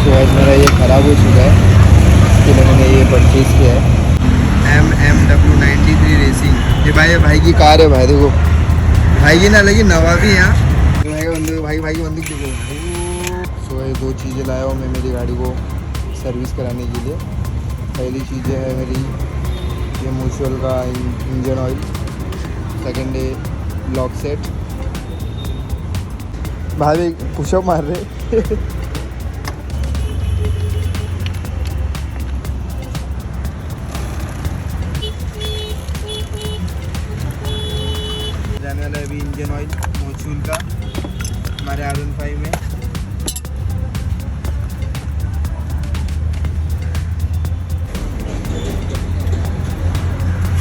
तो आज मेरा ये ख़राब हो चुका है, इसलिए मैंने ये परचेज़ किया है MMW93 रेसिंग। ये भाई की कार है भाई, देखो भाई की ना लगी नवाबी यहाँ भाई की बंदूक देखो। सो ये दो चीज़ें लाया हूँ मैं मेरी गाड़ी को सर्विस कराने के लिए। पहली चीज़ें है मेरी ये म्यूचुअल का इंजन ऑयल, सेकेंड है लॉक सेट। भाई पुशअप मार रहे जाने वाला है अभी इंजन ऑयल म्यूचुअल का हमारे R15 में।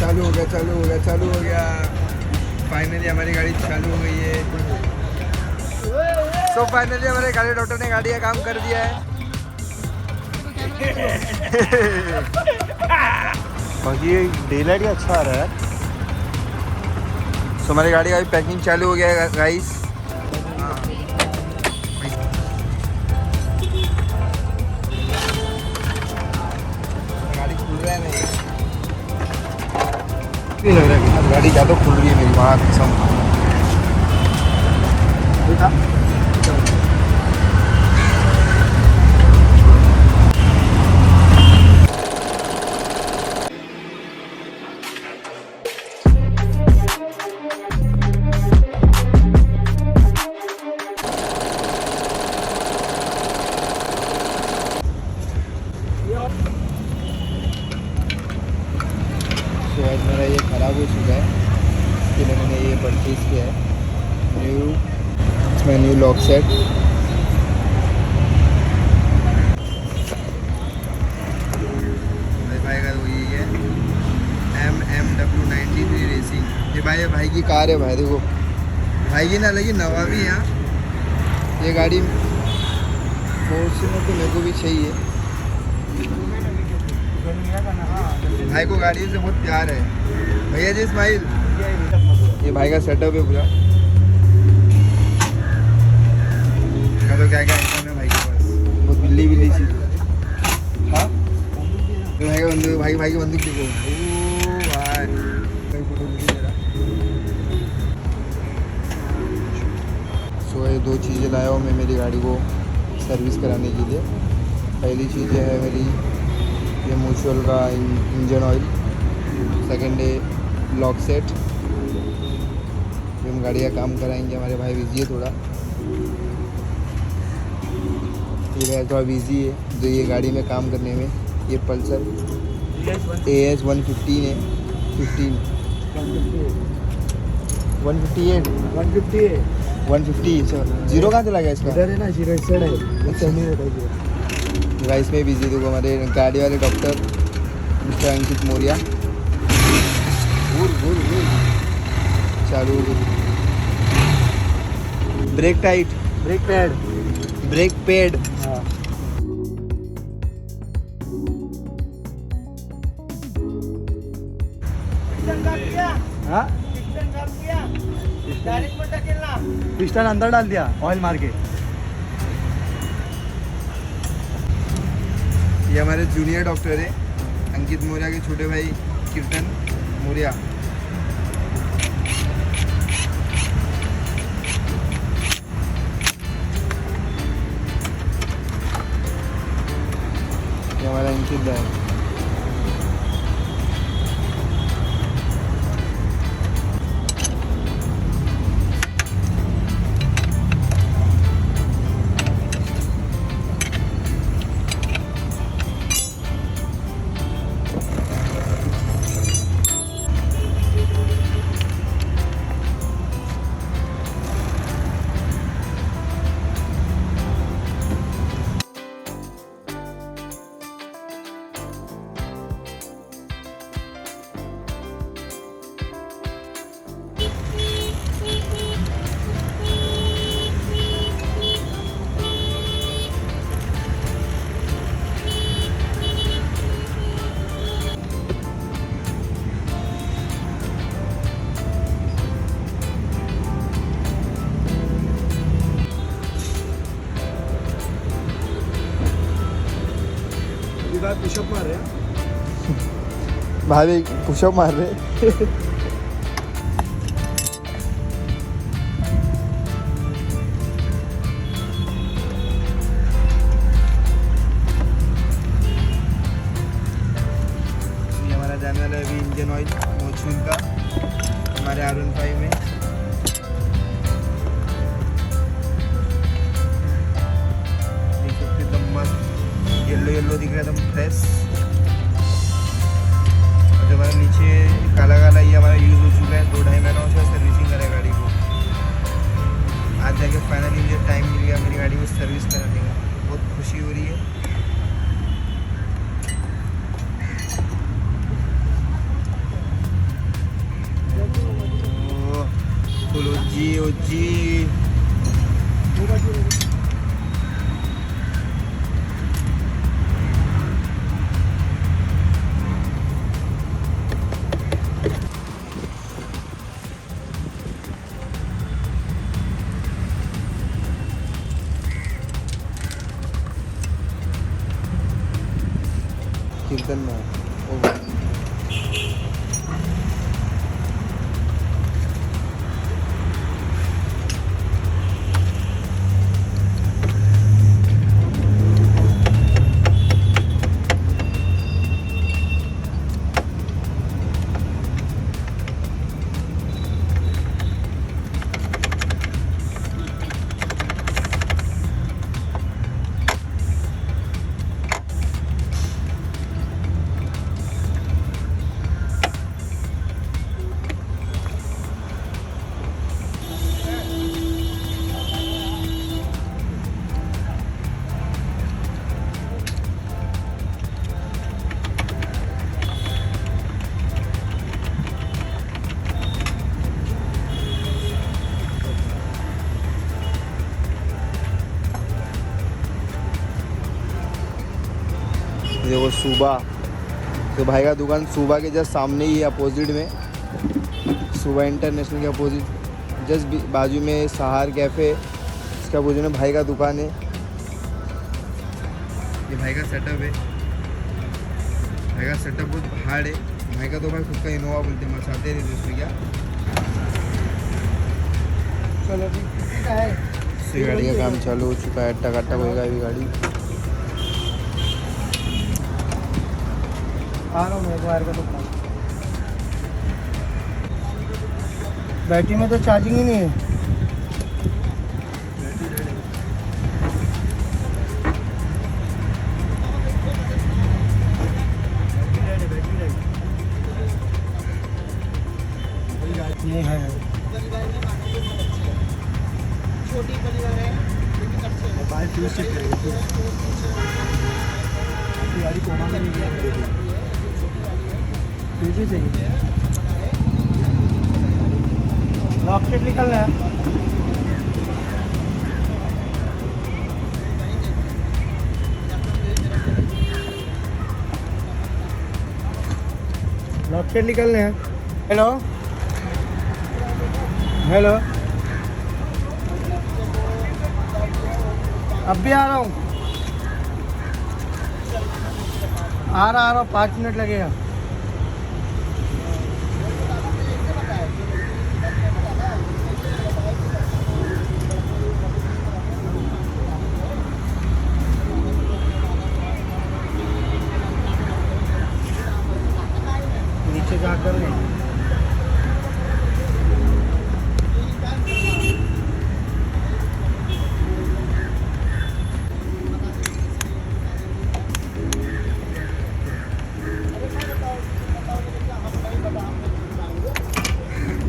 चालू हो गया फाइनली हमारी गाड़ी चालू हो गई है। तो फाइनली हमारे गाड़ी डॉक्टर ने गाड़ी का काम कर दिया है। बाकी डे लाइट का अच्छा आ रहा है। तो हमारी गाड़ी का भी पैकिंग चालू हो गया है गाइस। गाड़ी खुल रहा है नहीं, लग रहा है गाड़ी ज़्यादा खुल रही है मेरी वहाँ कसम। तो आज मेरा ये ख़राब हो चुका है, इसलिए मैंने ये परचेज़ किया है न्यू लॉक सेट। भाई का वही है MMW93 रेसिंग। ये भाई की कार है भाई, देखो भाई की ना लगी नवाबी यहाँ। ये गाड़ी फॉर्च्यूनर तो मेरे को भी चाहिए, भाई को गाड़ी से बहुत प्यार है। भैया जी इस्माइल, ये भाई का सेटअप है पूरा। तो क्या क्या आइटम है भाई के पास, बहुत बिल्ली सी। हाँ भाई की बंदूक देखो। भाई सो ये दो चीज़ें लाया हूँ मैं मेरी गाड़ी को सर्विस कराने के लिए। पहली चीज़ें है मेरी ये म्यूचुअल का इंजन ऑयल, सेकेंड है लॉक सेट। हम गाड़ी का काम कराएंगे, हमारे भाई बिजी है थोड़ा, ये भाई थोड़ा बिजी है तो ये गाड़ी में काम करने में। ये पल्सर AS 115 है, 150। जीरो कहाँ चला गया इसका? इधर है ना, जीरो इस साइड है, अच्छा नहीं होता है। गाइस में बिजी देखो हमारे गाड़ी वाले डॉक्टर मिस्टर अंकित मौर्य। चालू हो गई। Brake tight, brake pad. हाँ हाँ, पिस्टन अंदर डाल दिया ऑयल मार के। ये हमारे जूनियर डॉक्टर है अंकित मौर्य के छोटे भाई कीर्तन मौर्य। ये हमारा अंकित भाई। तू काय पुशअप मार रहे भाई पुशअप मार रहे हमारा जाने वाला है अभी इंजन ऑयल मोचून का हमारे R15 में। देख सकते एकदम मस्त येलो येलो दिख रहा है एकदम फ्रेश। और जो हमारे नीचे काला काला ये हमारा यूज़ हो चुका है 2-2.5 महीनों से सर्विसिंग करा है गाड़ी को। आज जाके फाइनली मुझे टाइम मिल गया मेरी गाड़ी को सर्विस कराने का, बहुत खुशी हो रही है। ओजी कीर्तन में देखो सुबह तो भाई का दुकान सुबह के जस्ट सामने ही अपोजिट में, सुबह इंटरनेशनल के अपोजिट जस्ट बाजू में सहार कैफ़े, इसके अपोजिट में भाई का दुकान है। ये भाई का सेटअप है, भाई का सेटअप बहुत हार्ड है। भाई का तो भाई खुद का इनोवा बोलते मचाते रहते उसमें क्या। चलो ठीक है, इसी गाड़ी का काम चालू हो चुका है, टकाटक होएगा अभी गाड़ी। आ रहा हूँ मैं वायर का दुकान। बैटरी में तो चार्जिंग ही नहीं है। ये है छोटी परिवार है, बाइक फ्यूज चेक करेंगे। गाड़ी कोना में नहीं है, फ्यूज चाहिए। लॉकेट निकलना है। लॉकेट निकलने हैं। हेलो हेलो, अब भी आ रहा हूँ, आ रहा हूँ, 5 मिनट लगेगा। नीचे जाकर नहीं,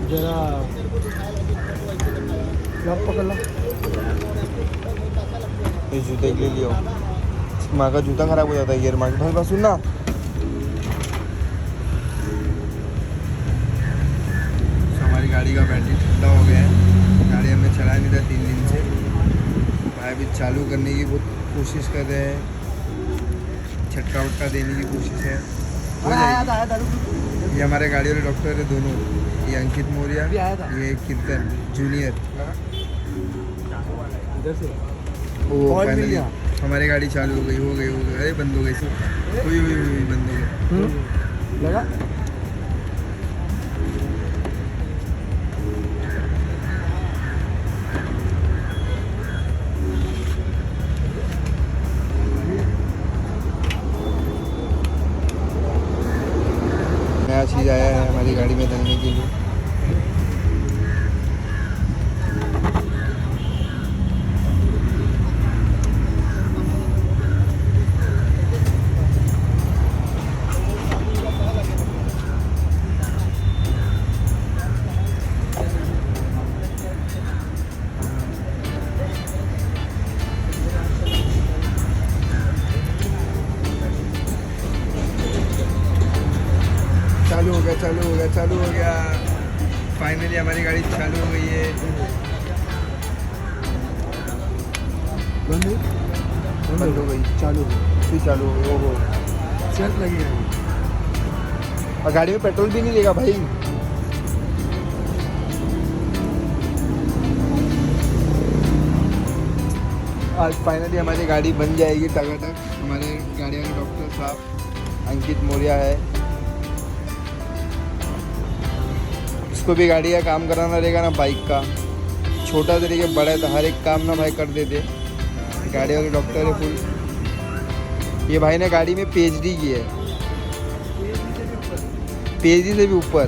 जरा लॉक पकड़ लो। ये जूते ले लियो, माँ का जूता खराब हो जाता है गियर मार के। भाई बस सुन ना, हमारी गाड़ी का बैटरी ठंडा हो गया है। गाड़ी हमने चलाया नहीं था 3 दिन से। भाई अभी चालू करने की बहुत कोशिश कर रहे हैं, झटका वटका देने की कोशिश है, हो जाएगी। ये हमारे गाड़ी वाले डॉक्टर है दोनों, ये अंकित मौर्य, ये कीर्तन जूनियर। इधर से वो हमारी गाड़ी चालू हो गई अरे बंद हो गई हुई बंद हो गई लगा नया चीज़ आया है हमारी गाड़ी में डालने के लिए। चालू हो गया फाइनली हमारी गाड़ी चालू हो गई है। बंद हो गई चालू फिर चालू हो गई वो चल लगी है। और गाड़ी में पेट्रोल भी नहीं लेगा भाई। आज फाइनली हमारी गाड़ी बन जाएगी टकाटक। हमारे गाड़ी वाले डॉक्टर साहब अंकित मौर्य है, इसको भी गाड़ी का काम कराना रहेगा ना, बाइक का छोटा से लेके बड़ा है तो हर एक काम ना भाई कर देते। गाड़ी वाले डॉक्टर है फुल। ये भाई ने गाड़ी में पीएचडी की है, पीएचडी से भी ऊपर।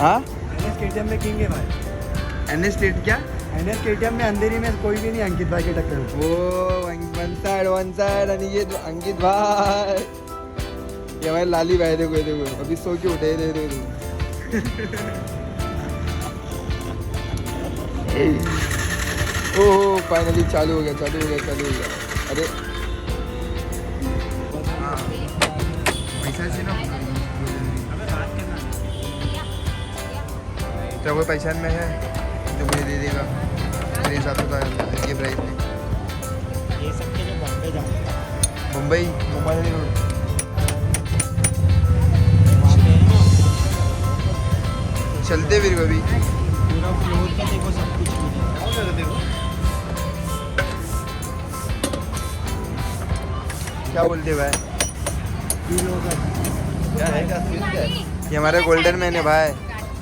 हाँ NS में किंग है भाई। NS स्टेट क्या? NS में अंधेरी में कोई भी नहीं अंकित भाई के टक्कर में। वो वन साइड आणि ये अंकित भाई, ये हमारे लाली भाई देखो अभी सो के उठे दे ओह फाइनली चालू हो गया। अरे पैसा से ना तो कोई पहचान में है जो मुझे दे देगा मेरे हिसाब से। तो ये प्राइस में ये सब के लिए बॉम्बे जाते हैं। मुंबई रोड चलते फिर कभी। पूरा फ्लोर का देखो सब कुछ देखो। क्या बोलते भाई? क्या है ये हमारे गोल्डन मैन है भाई,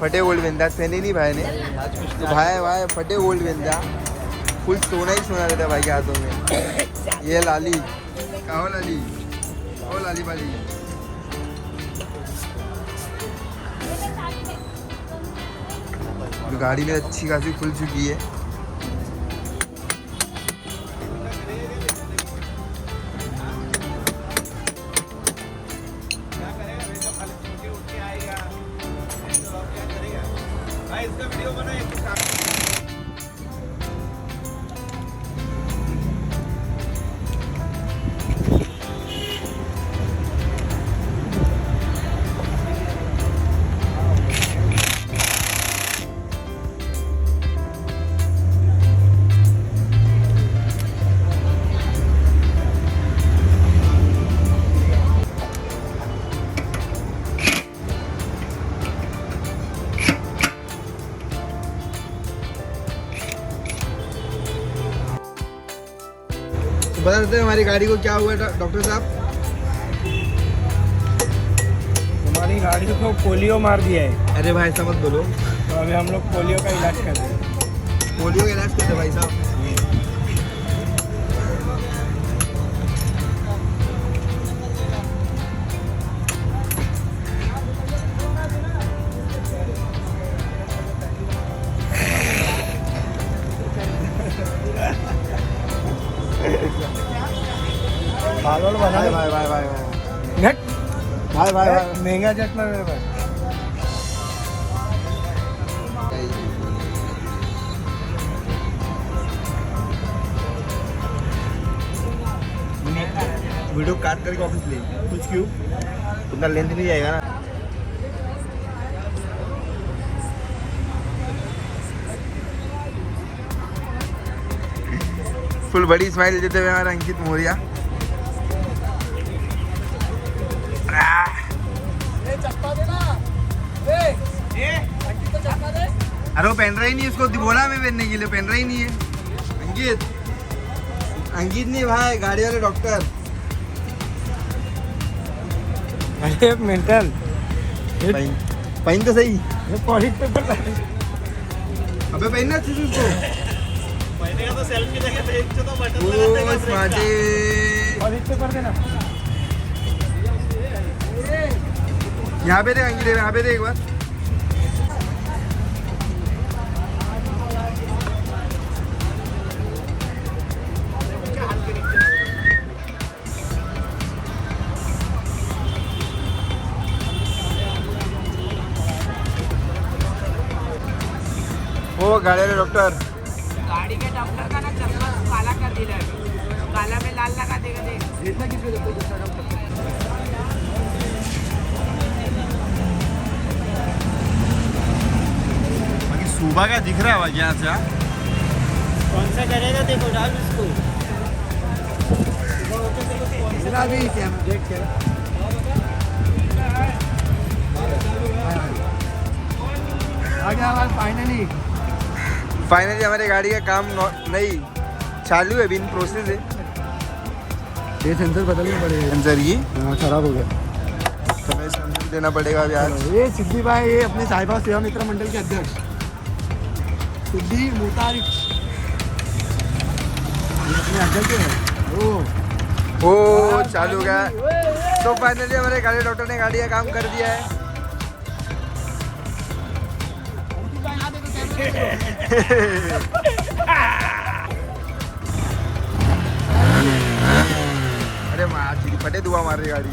फटे गोल्ड बेंदा सेने नहीं भाई ने तो भाई फटे गोल्ड बेंदा फुल सोना ही सोना रहता है भाई के हाथों में। ये लाली कहो लाली ओ लाली वाली गाड़ी में अच्छी खासी खुल चुकी है। बता देते हैं हमारी गाड़ी को क्या हुआ डॉक्टर साहब? हमारी गाड़ी को पोलियो मार दिया है। अरे भाई ऐसा मत बोलो, तो अभी हम लोग पोलियो का इलाज कर रहे हैं। पोलियो का इलाज करते भाई साहब? पागल बना भाई भाई भाई भाई नेट भाई भाई भाई महंगा जेट में मेरे भाई। वीडियो काट करके ऑफिस ले कुछ क्यों उतना लेंथ नहीं जाएगा ना। फुल बड़ी स्माइल देते हुए हमारा अंकित मौर्य। अरे वो पहन रहा ही नहीं, इसको बोला मैं पहनने के लिए, पहन रहा ही नहीं है अंकित। अंकित नहीं भाई, गाड़ी वाले डॉक्टर। अरे मेंटल पहन तो सही। पॉलिश पेपर अबे पहनना अच्छे से उसको। पहनेगा तो सेल्फी लेके भेज तो बटन ओ लगा देगा स्मार्टी। पॉलिश पेपर देना। यहाँ पे देख अंकित, यहाँ पे देख एक बार। ओ गाड़ी वाले डॉक्टर। गाड़ी के डॉक्टर का ना चश्मा काला कर दिया है, काला में लाल लगा देगा। देख इतना किसको देखो दूसरा डॉक्टर। बाकी सुबह का दिख रहा है भाई यहाँ से। कौन सा करेगा देखो, डाल उसको। इतना भी कैमरा देख के। आ गया हमारा फाइनली। फाइनली हमारी गाड़ी का काम नहीं चालू है, बिन प्रोसेस है। ये सेंसर बदलना पड़ेगा। सेंसर की खराब हो गया। तो हमें सेंसर देना पड़ेगा अभी आज। ये सिद्धि भाई, ये अपने साहिबा सेवा मित्र मंडल के अध्यक्ष सिद्धि मुतारिफ, ये अपने अध्यक्ष है। ओ चालू हो गया। तो फाइनली हमारे गाड़ी डॉक्टर ने गाड़ी का काम कर दिया है। अरे माँ चिड़ी फटे दुआ मार रही गाड़ी।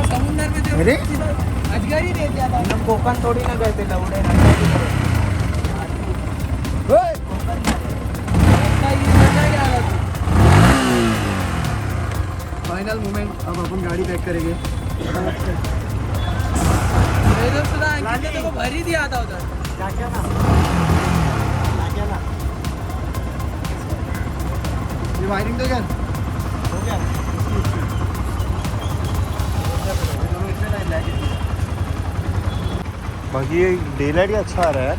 समुद्र में जो अरे अजगर ही दे दिया था। हम कोकन थोड़ी ना गए थे, लौड़े ना फाइनल मोमेंट। अब अपन गाड़ी पैक करेंगे। तो भर ही दिया था उधर। ये वायरिंग तो कर हो गया। बाकी ये डे लाइट का अच्छा आ रहा है।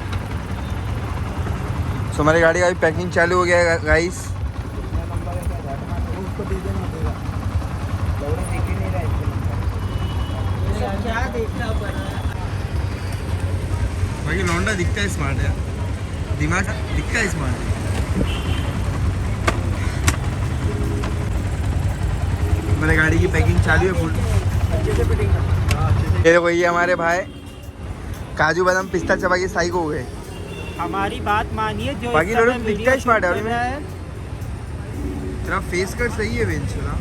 सो हमारी गाड़ी का अभी पैकिंग चालू हो गया है गाइस। उसको दे देना देगा। क्या देखना पड़ा। बाकी लौंडा दिखता है स्मार्ट है, दिमाग दिखता है स्मार्ट। हमारे गाड़ी की पैकिंग चालू है फुल। ये देखो, ये हमारे भाई काजू बादाम पिस्ता चबा के साइको हो गए। हमारी बात मानिए, जो बाकी इस लोग समय दिखता है वीडियो स्मार्ट है। शूट कर रहा है, तेरा फेस कट सही है बेंच ना।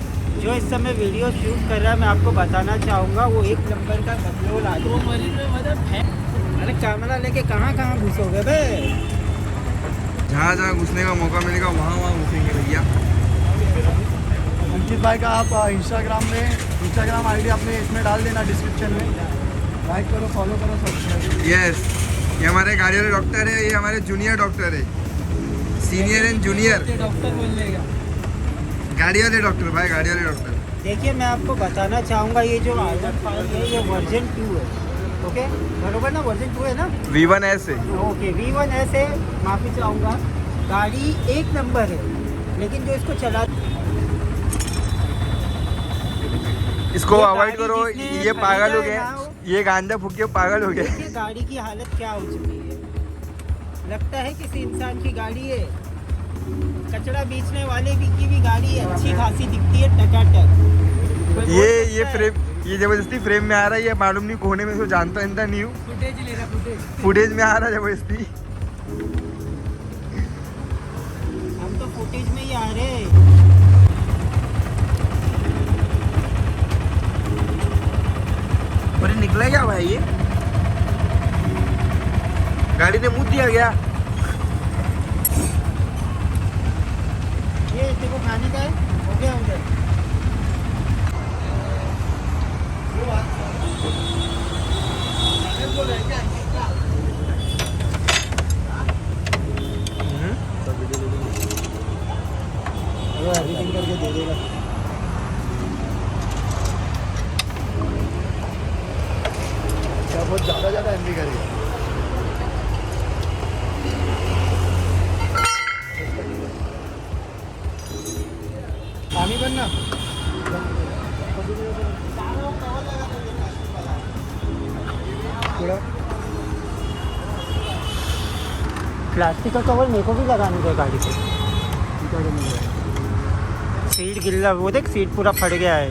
जो इस समय वीडियो शूट कर रहा है, मैं आपको बताना चाहूँगा, वो एक नंबर का बकलोल आदमी है। अरे कैमरा लेके कहाँ कहाँ घुसोगे बे? जहाँ जहाँ घुसने का मौका मिलेगा वहाँ वहाँ घुसेंगे भैया। अंकित भाई का आप इंस्टाग्राम आईडी अपने इसमें डाल देना डिस्क्रिप्शन में। लाइक करो, फॉलो करो, सब्सक्राइब। यस, ये हमारे गाड़ी वाले डॉक्टर है, ये हमारे जूनियर डॉक्टर है, सीनियर एंड जूनियर डॉक्टर बोल लेगा। गाड़ी वाले डॉक्टर भाई, गाड़ी वाले डॉक्टर। देखिए, मैं आपको बताना चाहूँगा, ये जो R15 है, ये वर्जन 2 है। ओके, बरोबर ना? वर्जन 2 है ना? V1S है। ओके, V1S है। माफ़ी चाहूँगा, गाड़ी एक नंबर है, लेकिन जो इसको चला, इसको ये अवॉइड गाड़ी करो, जिसने ये पागल हो खरीदा गए, है ना, ये गांजा फूक के पागल हो गए। देखिए गाड़ी की हालत क्या हो चुकी है। लगता है किसी इंसान की गाड़ी है। कचरा बेचने वाले की भी गाड़ी अच्छी खासी दिखती है, टकाटक। कोई बोल ये सकता है? फ्रेम, ये जबरदस्ती फ्रेम में आ रहा है, ये मालूम नहीं कोने में इसको जानता है नहीं हूँ। फुटेज ले रहा, फुटेज। फुटेज में आ रहा है जबरदस्ती। हम तो फुटेज में ही आ रहे हैं। अरे निकला क्या भाई, ये गाड़ी ने मुँह दिया गया। ये देखो, खाने का है, हो गया उधर। को दे देगा। क्या बहुत ज़्यादा एमबी करेगा। पानी बनना थोड़ा प्लास्टिक का कवर मेरे को भी लगाने का गाड़ी पे। सीट गिल्ला, वो देख सीट पूरा फट गया है।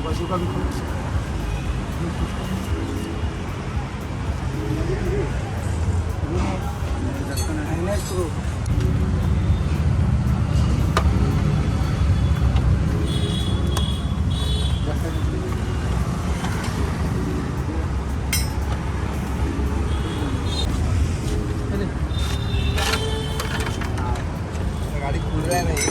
बाजू का भी गाड़ी खुल रहा है नहीं।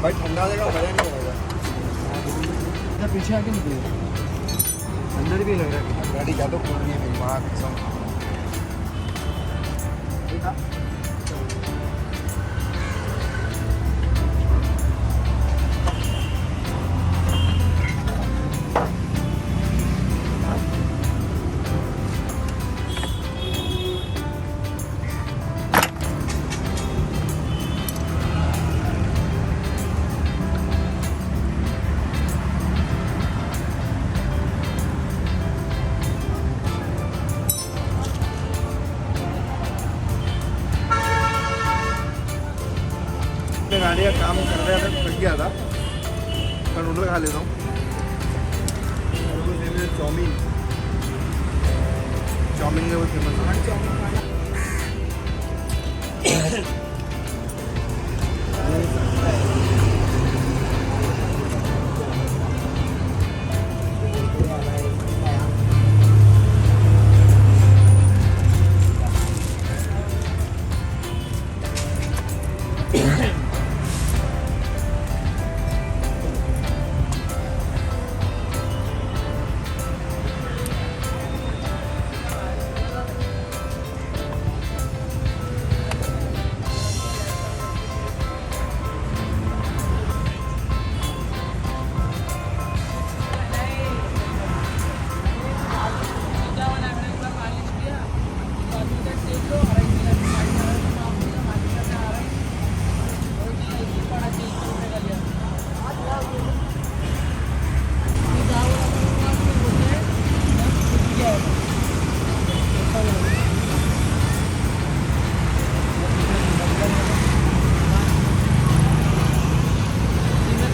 भाई ठंडा जगह मजा नहीं आएगा। पीछे आके निकले, अंदर भी लग रहा है। गाड़ी क्या तो खुल रही है मेरी माँ कसम। गाड़ी का काम कर रहा था, थक गया था। मैं नूडल खा लेता हूँ। चाउमीन चाउमीन में वो फेमस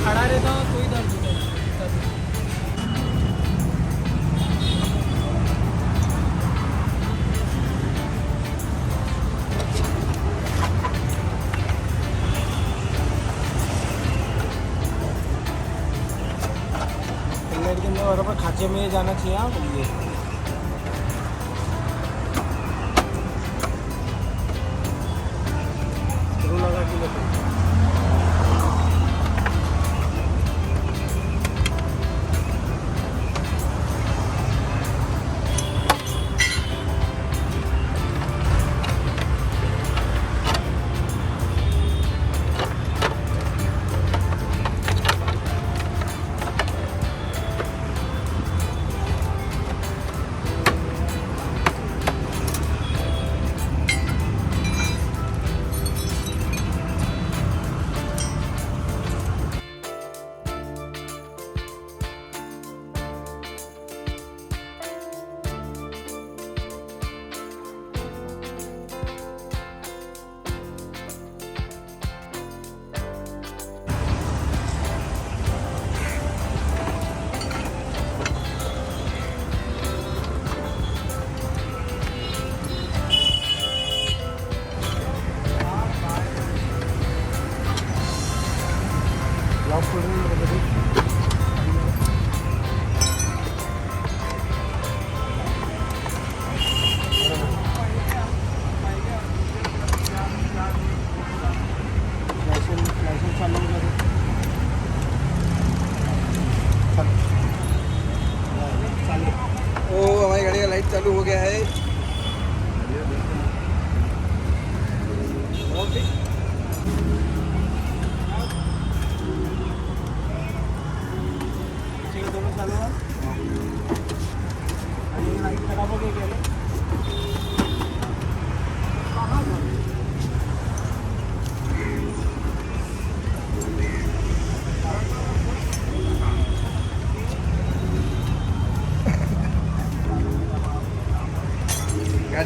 खड़ा रहता हूँ कोई दर्द नहीं। के अंदर बराबर खाचे में जाना चाहिए। हाँ बोलिए लगा के लेते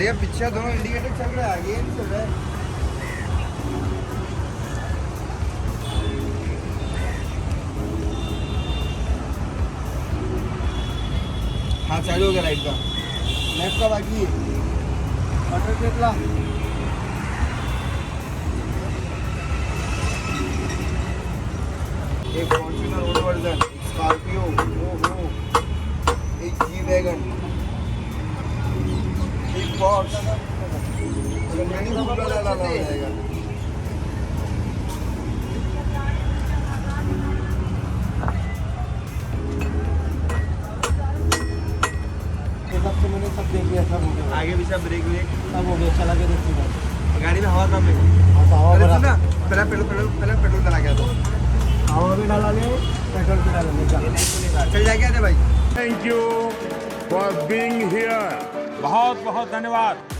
गाड़ी का पीछे दोनों इंडिकेटर चल रहा है, आगे नहीं चल रहा है। हाँ चालू हो गया राइट का, लेफ्ट का बाकी है। ऑटो टेकला एक फॉर्च्यूनर रोड वर्जन, स्कॉर्पियो, ओहो, एक जी वैगन, एक बॉक्स, मैंने फूल वाला हो जाएगा। सबसे मैंने सब देख लिया, सब हो गया, आगे भी सब ब्रेक व्रेक सब हो गया, चला के देखते गाड़ी में हवा कम है। हवा अरे भरा, सुना, पहले पेट्रोल डला गया था, हवा भी डाला ले, पेट्रोल भी डाला ले, चल जाएगा भाई। Thank you for being here. बहुत बहुत धन्यवाद।